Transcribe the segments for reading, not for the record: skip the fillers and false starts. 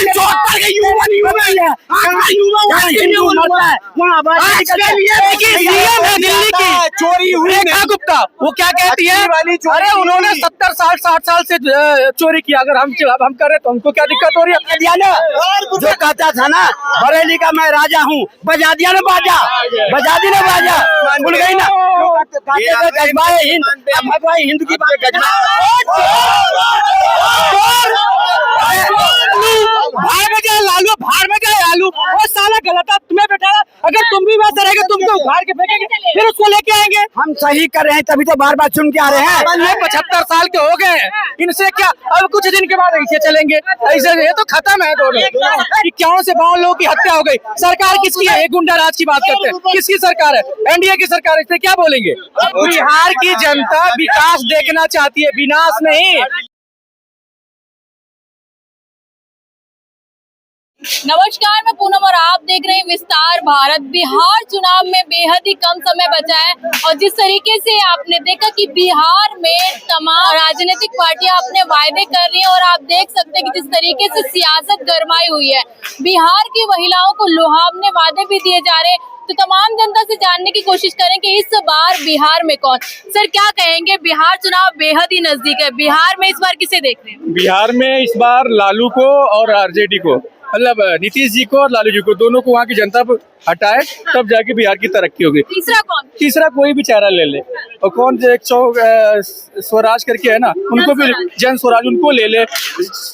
74 का युवा नहीं होता है, युवा वहाँ आबादी सीएम है दिल्ली की चोरी हुई। रेखा गुप्ता वो क्या कहती है, अरे उन्होंने 70 साल 60 साल से चोरी किया, अगर हम कर रहे तो हमको क्या दिक्कत हो रही है? दिया ना जो कहता था ना बरेली का मैं राजा हूँ, बजा दिया ना बाजा, बजा दी ना बाजा, भूल गई ना गजबाए हिंद की बात लालू भाड़ में गए आलू वो साला गलत है, तुम्हें बैठा अगर तुम भी वैसे रहेगा तुमको उखाड़ के फेंकेंगे, फिर उसको लेके आएंगे। हम सही कर रहे हैं तभी तो बार बार सुन के आ रहे हैं। ये 75 साल के हो गए, इनसे क्या अब कुछ दिन के बाद ऐसे चलेंगे, ऐसे ये तो खत्म है दोनों। 51 लोगों की हत्या हो गई, सरकार किसकी है? गुंडा राज की बात करते हैं, किसकी सरकार है? एनडीए की सरकार है, इससे क्या बोलेंगे? बिहार की जनता विकास देखना चाहती है, विनाश नहीं। नमस्कार, मैं पूनम और आप देख रहे हैं विस्तार भारत। बिहार चुनाव में बेहद ही कम समय बचा है और जिस तरीके से आपने देखा कि बिहार में तमाम राजनीतिक पार्टियां अपने वायदे कर रही हैं और आप देख सकते हैं कि जिस तरीके से सियासत गरमाई हुई है, बिहार की महिलाओं को लुभावने वादे भी दिए जा रहे हैं। तो तमाम जनता से जानने की कोशिश करें कि इस बार बिहार में कौन, सर क्या कहेंगे? बिहार चुनाव बेहद ही नजदीक है, बिहार में इस बार किसे देख रहे हैं? बिहार में इस बार लालू को और आरजेडी को, मतलब नीतीश जी को और लालू जी को, दोनों को वहाँ की जनता हटाए तब जाके बिहार की तरक्की होगी। तीसरा कौन? तीसरा कोई भी चेहरा ले ले, और कौन स्वराज करके है ना, उनको भी जन स्वराज उनको ले ले,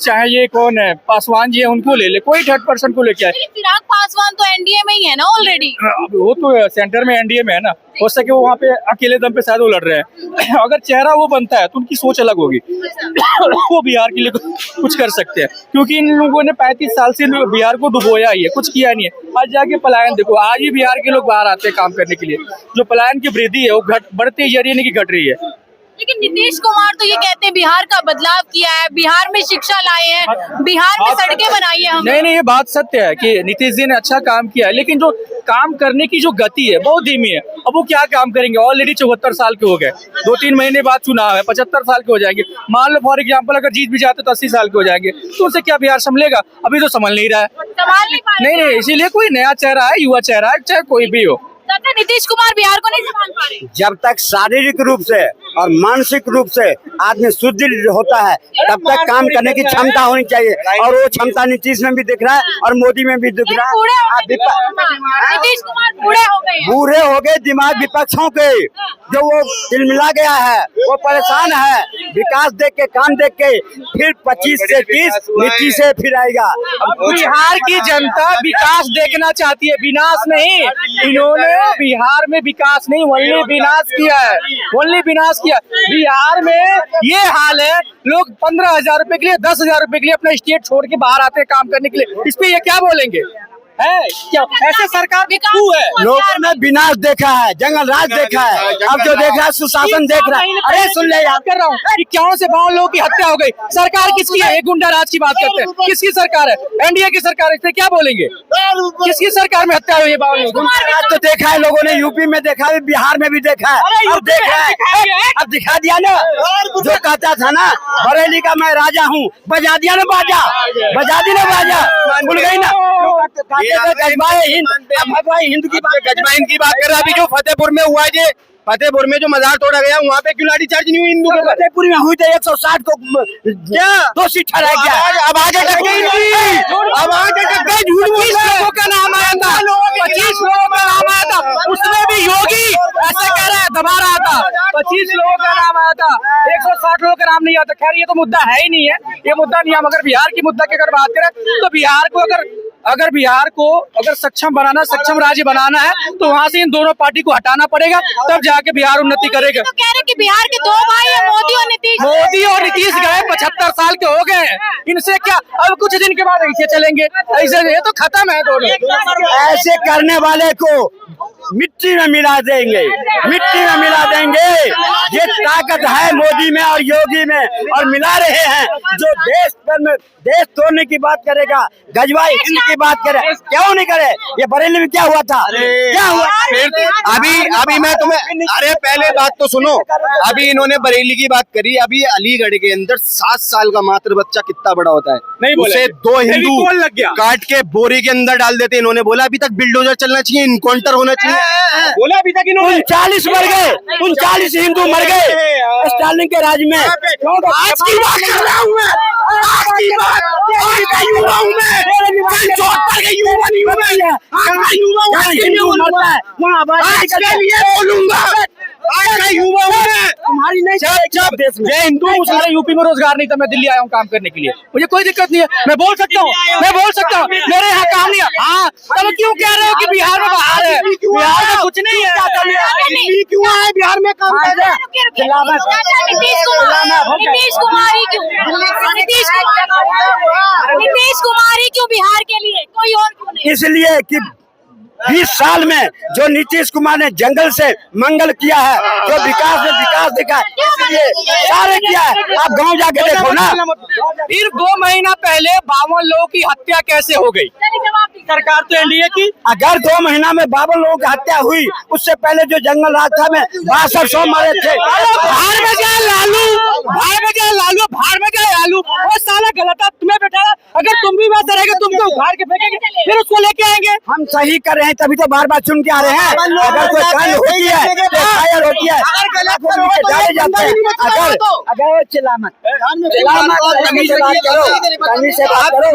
चाहे ये कौन है पासवान जी है उनको ले ले, कोई 3rd पर्सन को लेके आए। चिराग पासवान तो एनडीए में ही है ना ऑलरेडी। वो तो सेंटर में एनडीए में है ना, हो सके वो वहाँ पे अकेले दम पे शायद वो लड़ रहे हैं। अगर चेहरा वो बनता है तो उनकी सोच अलग होगी, वो बिहार के लिए कुछ कर सकते हैं, क्योंकि इन लोगों ने 35 साल से बिहार को डुबोया ही है, कुछ किया नहीं है। आज जाके पलायन देखो, आज ही बिहार के लोग बाहर आते हैं काम करने के लिए। जो पलायन की वृद्धि है वो बढ़ती जा रही है, नहीं कि घट रही है। लेकिन नीतीश कुमार तो ये कहते हैं बिहार का बदलाव किया है, बिहार में शिक्षा लाए हैं, बिहार में सड़कें बनाई है हमने। नहीं, ये बात सत्य है कि नीतीश जी ने अच्छा काम किया है, लेकिन जो काम करने की जो गति है बहुत धीमी है। अब वो क्या काम करेंगे? ऑलरेडी 74 साल के हो गए, 2-3 महीने बाद चुनाव है, 75 साल के हो जाएंगे। मान लो फॉर एग्जाम्पल अगर जीत भी जाते तो 80 साल के हो जाएंगे, तो उनसे क्या बिहार संभलेगा? अभी तो संभल नहीं रहा है। नहीं, इसीलिए कोई नया चेहरा है, युवा चेहरा है, चाहे कोई भी हो। नीतीश कुमार बिहार को नहीं संभाल पा रहे। जब तक शारीरिक रूप से और मानसिक रूप से आदमी सुदृढ़ होता है तब तक काम करने की क्षमता होनी चाहिए, और वो क्षमता नीतीश में भी दिख रहा है और मोदी में भी दिख रहा है। नीतीश कुमार बूढ़े हो गए, दिमाग विपक्षों के जो वो तिलमिला गया है, वो परेशान है। विकास देख के, काम देख के फिर 25 से 30 नीतीश से फिर आएगा। बिहार की जनता विकास देखना चाहती है, विनाश नहीं। इन्होंने बिहार में विकास नहीं, ओनली विनाश किया है, ओनली विनाश किया। बिहार में ये हाल है, लोग 15,000 रुपए के लिए, 10,000 रुपए के लिए अपना स्टेट छोड़ के बाहर आते हैं काम करने के लिए। इस पे ये क्या बोलेंगे? है क्या ऐसे सरकार क्यों है? लोगों ने विनाश देखा है, जंगल राज देखा है, अब जो देख रहा है सुशासन देख रहा है। अरे सुन ले यार, कर रहा हूँ 51 लोगों की हत्या हो गई, सरकार किसकी है? गुंडा राज की बात करते हैं, किसकी सरकार है? एनडीए की सरकार है, इससे क्या बोलेंगे? किसकी सरकार में हत्या हुई है? आज तो देखा है लोगों ने, यूपी में देखा है, बिहार में भी देखा है, अब देख रहा है, अब दिखा दिया ना जो कहता था ना बरेली का मैं राजा हूँ, बजा दिया ना बाजा, बजा दी ना बाजा, भूल गई ना गजबाए हिंद की बात, गजबा हिंद की बात कर रहा है। अभी जो फतेहपुर में हुआ है, फतेहपुर में जो मजार तोड़ा गया, वहाँ पे क्यों लाठी चार्ज नहीं हुई हिंदू के? फतेहपुर में हुई तो 160 को क्या दोषी ठहराया गया। अब आगे टक गई, अब आगे टक गई, झूठ बोल रहा है। 25 लोगों का नाम आया था, 25 लोगों का नाम आया था, उसमें भी योगी ऐसे कह रहा है दबा रहा था। 25 लोगों का नाम आया था, 160 लोगों का नाम नहीं आता। खैर ये तो मुद्दा है ही नहीं है, ये मुद्दा नहीं है। मगर बिहार की मुद्दा की अगर बात करें तो बिहार को अगर सक्षम बनाना, सक्षम राज्य बनाना है तो वहाँ से इन दोनों पार्टी को हटाना पड़ेगा, तब जाके बिहार उन्नति करेगा। तो कह रहे कि बिहार के 2 भाई है, मोदी और नीतीश गए 75 साल के हो गए, इनसे क्या अब कुछ दिन के बाद ऐसे चलेंगे, ऐसे ये तो खत्म है दोनों। ऐसे करने वाले को मिट्टी में मिला देंगे, मिट्टी में मिला देंगे। ये ताकत है मोदी में और योगी में, और मिला रहे हैं। जो देश पर में देश तोड़ने की बात करेगा, गजवाई हिंद की बात करे, क्यों नहीं करे? ये बरेली में क्या हुआ था? क्या हुआ? अभी मैं तुम्हें, अरे पहले बात तो सुनो। अभी इन्होंने बरेली की बात करी, अभी अलीगढ़ के अंदर 7 साल का मात्र बच्चा कितना बड़ा होता है? नहीं बोले। उसे 2 हिंदू कौन लग गया? काट के बोरी के अंदर डाल देते। इन्होंने बोला अभी तक बिल्डोजर चलना चाहिए, इनकाउंटर होना चाहिए। बोला अभी तक इन्होंने। 39 मर गए, 39 हिंदू मर गए स्टालिन के राज में। आज की बात कर रहा हूँ मैं, आज की बात। आज का युवा हूँ मैं, 74 का युवा नहीं हूँ मैं। आज का युवा हूँ, आज के लिए बोलूंगा, आज के लिए बोलूंगा। आज का युवा हूँ मैं। तुम्हारी नहीं जब देश में ये हिंदू मुसलमान यूपी में रोजगार नहीं था, मैं दिल्ली आया हूँ काम करने के लिए। मुझे कोई दिक्कत नहीं है, मैं बोल सकता हूँ, मैं बोल सकता हूँ। मेरे यहाँ काम नहीं है। हाँ, तब क्यों कह रहे हो कि बिहार में बाहर है? बिहार में कुछ नहीं है। क्यों आए बिहार में काम कर रहे हैं? नीतीश कुमार ही क्यों बिहार के लिए, कोई और क्यों नहीं? इसलिए कि 20 साल में जो नीतीश कुमार ने जंगल से मंगल किया है, जो विकास में विकास दिखा है, इसलिए सारे किया है। आप गांव जाके देखो ना। फिर 2 महीना पहले 52 लोगों की हत्या कैसे हो गई? सरकार तो एनडीए की। अगर 2 महीना में 52 लोगों की हत्या हुई, उससे पहले जो जंगल राज था में 62 मारे थे। भाड़ में जाए लालू, भाड़ में जाए लालू, भाड़ में जाए लालू। वो साला गलत है, तुम्हें बैठा। अगर तुम भी वैसे रहेंगे, तुमको उखाड़ के फेंकेंगे, फिर उसको लेके आएंगे। हम सही कर रहे हैं, तभी तो बार बार चुन के आ रहे हैं। अगर कोई कांड होती है तो फायर होती है, डाले जाते हैं। अगर वो चिल्ला मत, तमीज से बात करो, तमीज से बात करो।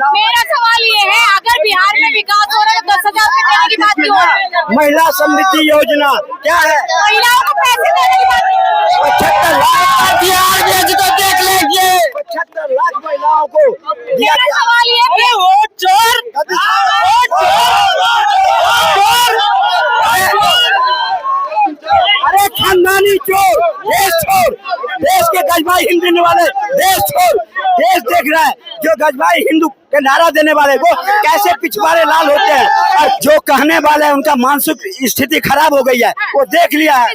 मेरा सवाल ये है, अगर बिहार में विकास हो रहा है तो 10,000 रुपए देने की बात क्यों हो रही है? महिला समृद्धि योजना क्या है? महिलाओं को पैसे देने की बात 75 लाख बिहार में तो देख लीजिए, 75 लाख महिलाओं को दिया मेरा गया। सवाल ये है, अरे खानदानी चोर, देश छोड़, देश के गजभाई हिंदू देने वाले, देश छोड़, देश देख रहा है। जो गजभाई हिंदू के नारा देने वाले वो कैसे पिछवाड़े लाल होते हैं, और जो कहने वाले हैं उनका मानसिक स्थिति खराब हो गई है, वो देख लिया है।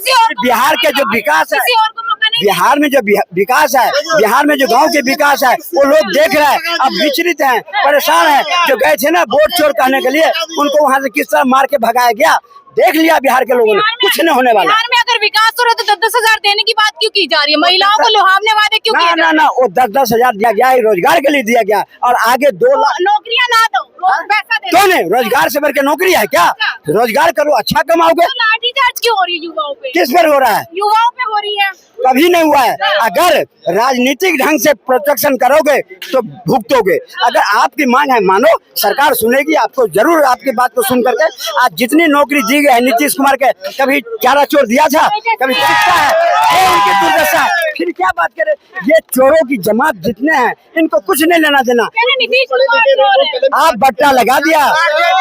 बिहार के जो विकास है, किसी और को मौका नहीं। बिहार में जो विकास है, बिहार में जो गांव के विकास है, वो लोग देख रहे हैं। अब विचलित हैं, परेशान हैं। जो गए थे ना वोट चोर कहने के लिए, उनको वहां से किस तरह मार के भगाया गया, देख लिया बिहार के लोगों ने। कुछ नहीं होने वाला। बिहार में अगर विकास हो रहा है तो 10,000 देने की बात क्यों की जा रही है? महिलाओं को लुभावने वादे क्यों किए जा रहे हैं? ना, वो 10-10 हजार दिया गया है, रोजगार के लिए दिया गया, और आगे 2 लाख। नौकरियां ना दो, पैसा दे क्यों नहीं? रोजगार से बढ़ के नौकरी है क्या? रोजगार करो, अच्छा कमाओगे। तो लाठीचार्ज क्यों हो रही है युवाओं पे? किस पर हो रहा है? युवाओं पे हो रही है। कभी नहीं हुआ है। अगर राजनीतिक ढंग से प्रोटेक्शन करोगे तो भुगतोगे। अगर आपकी मांग है, मानो सरकार सुनेगी आपको, जरूर आपकी बात को सुन करके। आज जितनी नौकरी दी गई है नीतीश कुमार के, कभी चारा चोर दिया था, कभी किसका है, ये उनकी दुर्दशा है। फिर क्या बात करें? ये चोरों की जमात जितने हैं, इनको कुछ नहीं लेना देना। नीतीश कुमार चोर है। आप बट्टा लगा दिया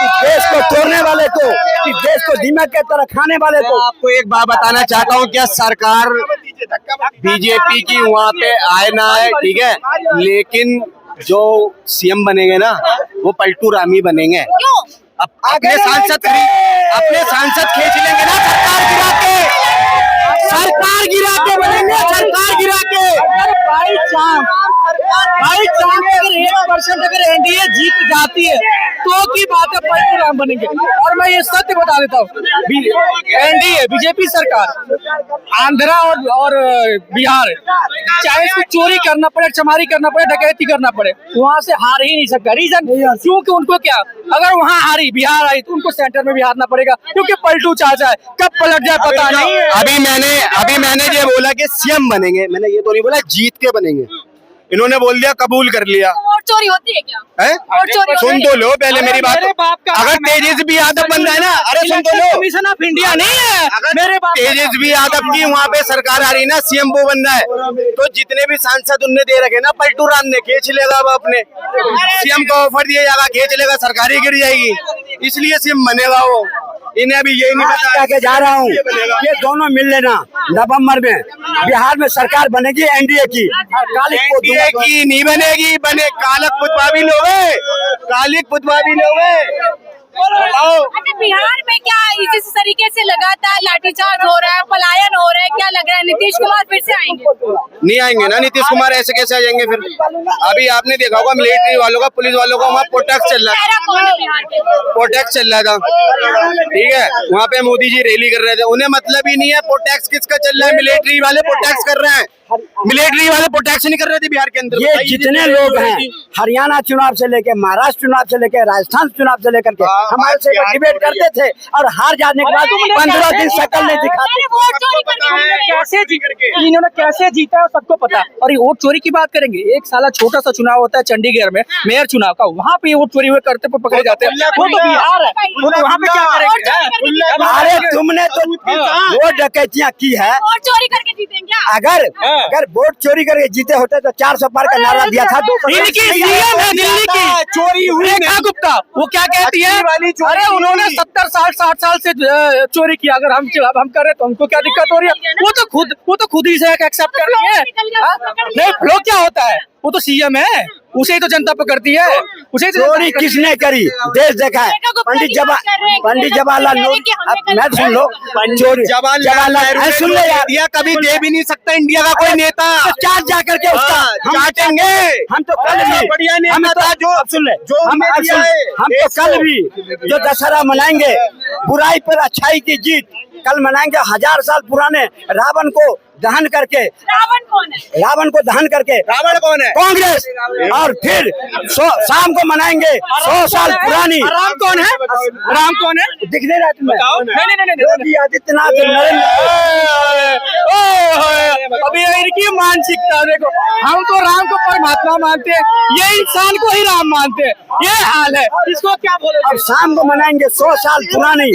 इस देश को तोड़ने वाले को, इस देश को दीमक के तरह खाने वाले को। आपको एक बात बताना चाहता हूँ, क्या सरकार बीजेपी की वहाँ पे आए ना आए, ठीक है, लेकिन जो सीएम बनेंगे ना वो पलटू रामी बनेंगे। क्यों? अपने सांसद खींच लेंगे ना, सरकार गिरा के बनेंगे, सरकार गिरा के। भाई चांद अगर 1% अगर एनडीए जीत जाती है तो की बात है, पलटू बनेंगे। और मैं ये सत्य बता देता हूँ, एनडीए बीजेपी सरकार आंध्रा और बिहार, चाहे इसको चोरी करना पड़े, चमारी करना पड़े, डकैती करना पड़े, वहाँ से हार ही नहीं सकता। रीजन क्योंकि उनको क्या, अगर वहाँ हारी, बिहार आई, तो उनको सेंटर में भी हारना पड़ेगा, क्योंकि पलटू चाचा है, कब पलट जाए पता नहीं। अभी मैंने ये बोला कि सीएम बनेंगे, मैंने ये तो नहीं बोला जीत के बनेंगे। इन्होंने बोल दिया, कबूल कर लिया। वोट चोरी होती है क्या? है? वोट चोरी सुन तो लो पहले मेरी बात। अगर तेजस्वी यादव बन रहा है ना, अरे सुन तो लो, कमीशन ऑफ इंडिया नहीं है मेरे बाप। तेजस्वी यादव की वहाँ पे सरकार आ रही ना, सीएम वो बन रहा है, तो जितने भी सांसद उनने दे रखे ना, पलटू राम ने खींच लेगा। अब अपने सीएम को ऑफर दिया जाएगा, खींच लेगा, सरकार ही गिर जाएगी, इसलिए सीएम बनेगा वो। इन्हें अभी यही नहीं पता के जा रहा हूँ, ये दोनों मिल लेना नवंबर में बिहार में सरकार बनेगी एनडीए की। एनडीए की नहीं बनेगी, बने कालक पुतवा भी लोगे, कालिक पुतवा भी लोगे। अच्छा, बिहार में क्या इस तरीके से लगातार लाठीचार्ज हो रहा है, पलायन हो रहा है, क्या लग रहा है नीतीश कुमार फिर से आएंगे? नहीं आएंगे ना नीतीश कुमार, ऐसे कैसे आ जाएंगे फिर। अभी आपने देखा होगा मिलिट्री वालों का, पुलिस वालों का वहाँ प्रोटेक्ट चल रहा चेहरा कौन है बिहार के? प्रोटेक्ट चल रहा था, ठीक है। वहाँ पे मोदी जी रैली कर रहे थे, उन्हें मतलब ही नहीं है प्रोटेक्ट किसका चल रहा है। मिलिट्री वाले प्रोटेक्ट कर रहे हैं, मिलिट्री वाले प्रोटेक्ट नहीं कर रहे थे बिहार के अंदर। ये जितने लोग हैं हरियाणा चुनाव से लेके, महाराष्ट्र चुनाव से लेके, राजस्थान चुनाव से लेकर के हमारे से डिबेट करते थे, और हार जाने के बाद 15 दिन शक्ल नहीं दिखाते। अरे वोट चोरी करके कैसे इन्होंने कैसे जीता है सबको पता है। और ये वोट चोरी की बात करेंगे, एक साला छोटा सा चुनाव होता है चंडीगढ़ में, मेयर चुनाव का, वहाँ पे वोट चोरी हुए करते पे पकड़े जाते हैं। वो तो बिहार है, वहाँ पे क्या करेंगे? अरे तुमने तो वोट डकैतियाँ की है। वोट चोरी करके जीतेंगे क्या? अगर वोट चोरी करके जीते होते तो 400 पार का नारा दिया था। इनकी सीएम है दिल्ली की, चोरी हुई रेखा गुप्ता, वो क्या कहती है? अरे उन्होंने 70 साल 60 साल से चोरी किया, अगर हम कर रहे तो हमको क्या दिक्कत हो रही है? वो तो खुद ही से एक्सेप्ट कर रही है। नहीं, फ्लो क्या होता है? वो तो सीएम है, उसे ही तो जनता पकड़ती है, उसे ही तो चोरी किसने करी? देश देखा है। पंडित जवाहरलाल नेहरू, मैं सुन लो, चोरी जवाहरलाल सुन ले यार, इंडिया कभी दे भी नहीं सकता इंडिया का कोई नेता। चार जा करके उसका चाटेंगे। हम तो कल भी बढ़िया हम नेता तो था जो सुन ले, जो हम हमने दिया है हम तो कल भी जो दशहरा मनाएंगे, बुराई पर अच्छाई की जीत, कल मनाएंगे 1000 साल पुराने रावण को दहन करके। रावण कौन है? रावण को दहन करके रावण कौन है? कांग्रेस। और फिर शाम को मनाएंगे 100 साल पुरानी। राम कौन है? राम कौन है? दिखने रहा तुम्हें? नहीं। योगी आदित्यनाथ, अभी इनकी मानसिकता देखो, हम तो राम को परमात्मा मानते हैं, ये इंसान को ही राम मानते हैं, ये हाल है। इसको क्या बोले? अब शाम को मनाएंगे 100 साल पुरानी,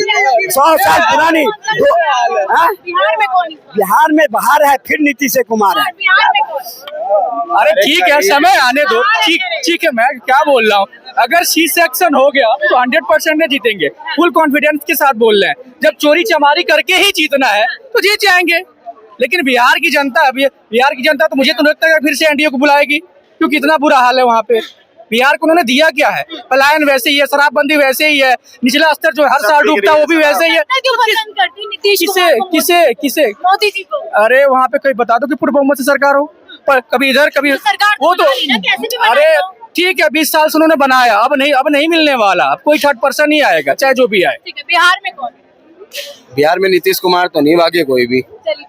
100 साल पुरानी। बिहार में कौन? बिहार में बाहर है, फिर नीतीश कुमार है। बिहार में कौन? अरे ठीक है, समय आने दो, ठीक है। मैं क्या बोल रहा हूँ, अगर सी सेक्शन हो गया तो 100% में जीतेंगे, फुल कॉन्फिडेंस के साथ बोल रहे हैं। जब चोरी चमारी करके ही जीतना है तो जीत जाएंगे। लेकिन बिहार की जनता तो मुझे तो लगता है फिर से एनडीए को बुलाएगी, क्योंकि इतना बुरा हाल है वहाँ पे। बिहार को उन्होंने दिया क्या है? पलायन वैसे ही है, शराबबंदी वैसे ही है, निचला स्तर जो हर साल डूबता है वो भी वैसे ही है। क्यों पसंद करती नीतीश कुमार को? किसे? मोदी जी को। अरे वहाँ पे कोई बता दो कि पूर्व बहुमत से सरकार हो, पर कभी इधर कभी सरकार वो तो बना रही ना, कैसे भी बना अरे लो। ठीक है, 20 साल से उन्होंने बनाया, अब नहीं मिलने वाला। अब कोई 3rd पर्सन नहीं आएगा, चाहे जो भी आए। ठीक है, बिहार में कौन? बिहार में नीतीश कुमार तो नहीं, बाकी कोई भी। चलिए।